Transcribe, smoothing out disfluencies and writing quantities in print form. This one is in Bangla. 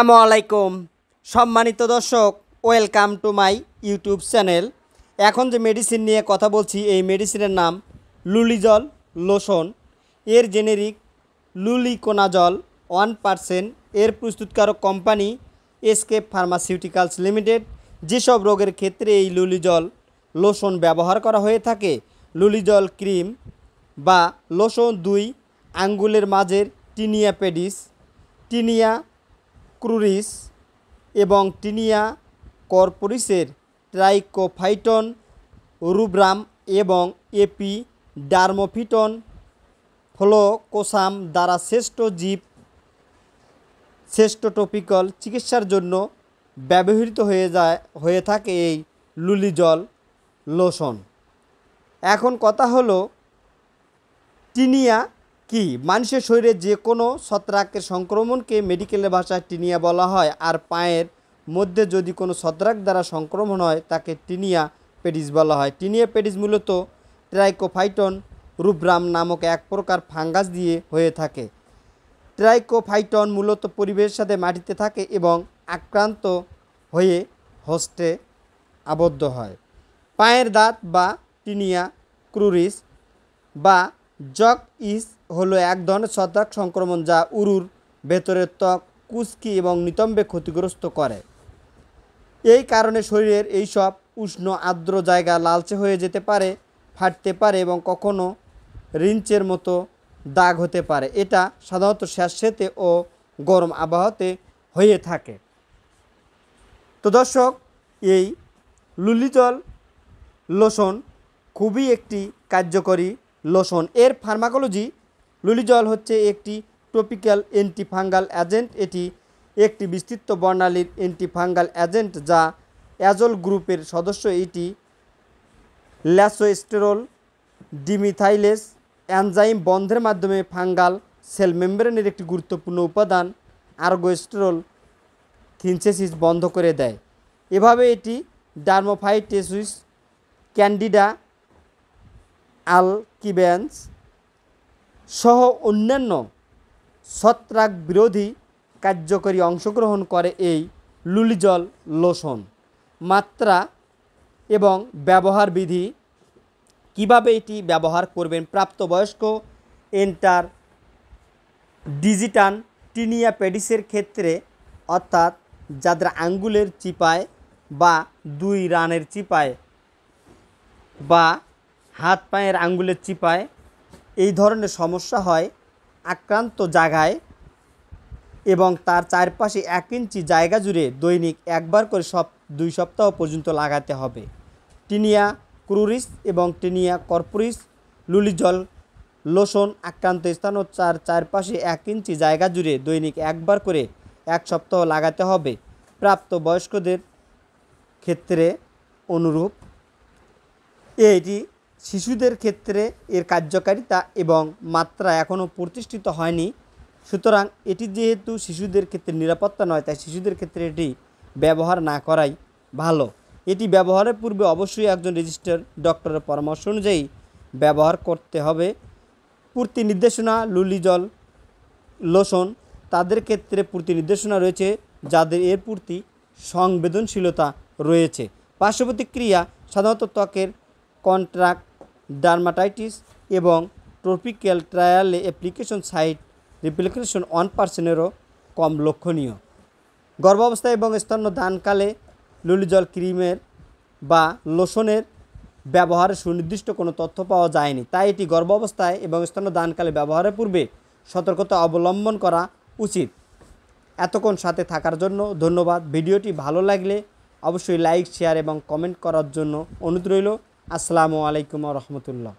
আসসালামু আলাইকুম সম্মানিত দর্শক, welcome to my YouTube channel. এখন যে মেডিসিন নিয়ে কথা বলছি, এই মেডিসিনের নাম লুলিজল লোশন। এর জেনেরিক লুলিকোনাজল 1%। এর প্রস্তুতকারক কোম্পানি এসকেপ ফার্মাসিউটিক্যালস লিমিটেড। যেসব রোগের ক্ষেত্রে এই লুলিজল লোশন ব্যবহার করা হয়ে থাকে, লুলিজল ক্রিম বা লোশন 2 আঙ্গুলের মাঝের টিনিয়া পেডিস, টিনিয়া ক্রুরিস এবং টিনিয়া কর্পোরিসের ট্রাইকোফাইটন রুব্রাম এবং এপিডার্মোফিটন ফ্লোকোসাম দ্বারা শ্রেষ্ঠ টপিক্যাল চিকিৎসার জন্য ব্যবহৃত হয়ে থাকে এই লুলিজল লোশন। এখন কথা হলো, টিনিয়া কি? মানুষের শরীরে যে কোনো ছত্রাকের সংক্রমণকে মেডিকেলের ভাষায় টিনিয়া বলা হয়। আর পায়ের মধ্যে যদি কোনো ছত্রাক দ্বারা সংক্রমণ হয়, তাকে টিনিয়া পেডিস বলা হয়। টিনিয়া পেডিস মূলত ট্রাইকোফাইটন রুব্রাম নামক এক প্রকার ফাঙ্গাস দিয়ে হয়ে থাকে। ট্রাইকোফাইটন মূলত পরিবেশের সাথে মাটিতে থাকে এবং আক্রান্ত হয়ে হোস্টে আবদ্ধ হয়। পায়ের দাঁত বা টিনিয়া ক্রুরিস বা জক ইস হলো এক ধরনের ছত্রাক সংক্রমণ যা উরুর ভেতরের ত্বক, কুচকি এবং নিতম্বে ক্ষতিগ্রস্ত করে। এই কারণে শরীরের এইসব উষ্ণ আর্দ্র জায়গা লালচে হয়ে যেতে পারে, ফাটতে পারে এবং কখনো রিঞ্চের মতো দাগ হতে পারে। এটা সাধারণত স্যাঁতসেঁতে ও গরম আবহাওয়াতে হয়ে থাকে। তো দর্শক, এই লুলিজল লোশন খুবই একটি কার্যকরী লোশন। এর ফার্মাকোলজি: লুলিজল হচ্ছে একটি টপিক্যাল অ্যান্টিফাঙ্গাল এজেন্ট। এটি একটি বিস্তৃত বর্ণালীর অ্যান্টিফাঙ্গাল এজেন্ট যা অ্যাজল গ্রুপের সদস্য। এটি ল্যাসোস্টেরল ডিমিথাইলেস এনজাইম বন্ধের মাধ্যমে ফাঙ্গাল সেল মেমব্রেনের একটি গুরুত্বপূর্ণ উপাদান আর্গোস্টেরল সিনথেসিস বন্ধ করে দেয়। এভাবে এটি ডার্মোফাইটোসিস, ক্যান্ডিডা আলকিবেন্স সহ অন্যান্য ছত্রাক বিরোধী কার্যকরী অংশগ্রহণ করে। এই লুলিজল লোশন মাত্রা এবং ব্যবহার বিধি: কিভাবে এটি ব্যবহার করবেন? প্রাপ্তবয়স্ক এন্টার ডিজিটান টিনিয়া পেডিসের ক্ষেত্রে, অর্থাৎ যাদের আঙ্গুলের চিপায় বা 2 রানের চিপায় বা হাত পায়ের আঙ্গুলের চিপায় এই ধরনের সমস্যা হয় আক্রান্ত জায়গায় এবং তার চারপাশে 1 ইঞ্চি জায়গা জুড়ে দৈনিক একবার করে 2 সপ্তাহ পর্যন্ত লাগাতে হবে। টিনিয়া ক্রুরিস এবং টিনিয়া কর্পোরিস লুলিজল লোশন আক্রান্ত স্থান ও চারপাশে 1 ইঞ্চি জায়গা জুড়ে দৈনিক একবার করে 1 সপ্তাহ লাগাতে হবে। প্রাপ্তবয়স্কদের ক্ষেত্রে অনুরূপ। এটি শিশুদের ক্ষেত্রে এর কার্যকারিতা এবং মাত্রা এখনও প্রতিষ্ঠিত হয়নি। সুতরাং এটি যেহেতু শিশুদের ক্ষেত্রে নিরাপত্তা নয়, তাই শিশুদের ক্ষেত্রে এটি ব্যবহার না করাই ভালো। এটি ব্যবহারের পূর্বে অবশ্যই একজন রেজিস্টার্ড ডক্টরের পরামর্শ অনুযায়ী ব্যবহার করতে হবে। পূর্তি নির্দেশনা: লুলিজল লোশন তাদের ক্ষেত্রে পূর্তি নির্দেশনা রয়েছে যাদের এর প্রতি সংবেদনশীলতা রয়েছে। পার্শ্ব প্রতিক্রিয়া: সাধারণত ত্বকের কন্ট্রাক্ট ডার্মাটাইটিস এবং ট্রপিক্যাল ট্রায়ালে অ্যাপ্লিকেশন সাইট রিপ্লিকেশন 1%-এরও কম লক্ষণীয়। গর্ভাবস্থায় এবং স্তন্যদানকালে লুলিজল ক্রিমের বা লোশনের ব্যবহারের সুনির্দিষ্ট কোনো তথ্য পাওয়া যায়নি, তাই এটি গর্ভাবস্থায় এবং স্তন্যদানকালে ব্যবহারের পূর্বে সতর্কতা অবলম্বন করা উচিত। এতক্ষণ সাথে থাকার জন্য ধন্যবাদ। ভিডিওটি ভালো লাগলে অবশ্যই লাইক, শেয়ার এবং কমেন্ট করার জন্য অনুরোধ রইল। আসসালামু আলাইকুম ওয়া রাহমাতুল্লাহ।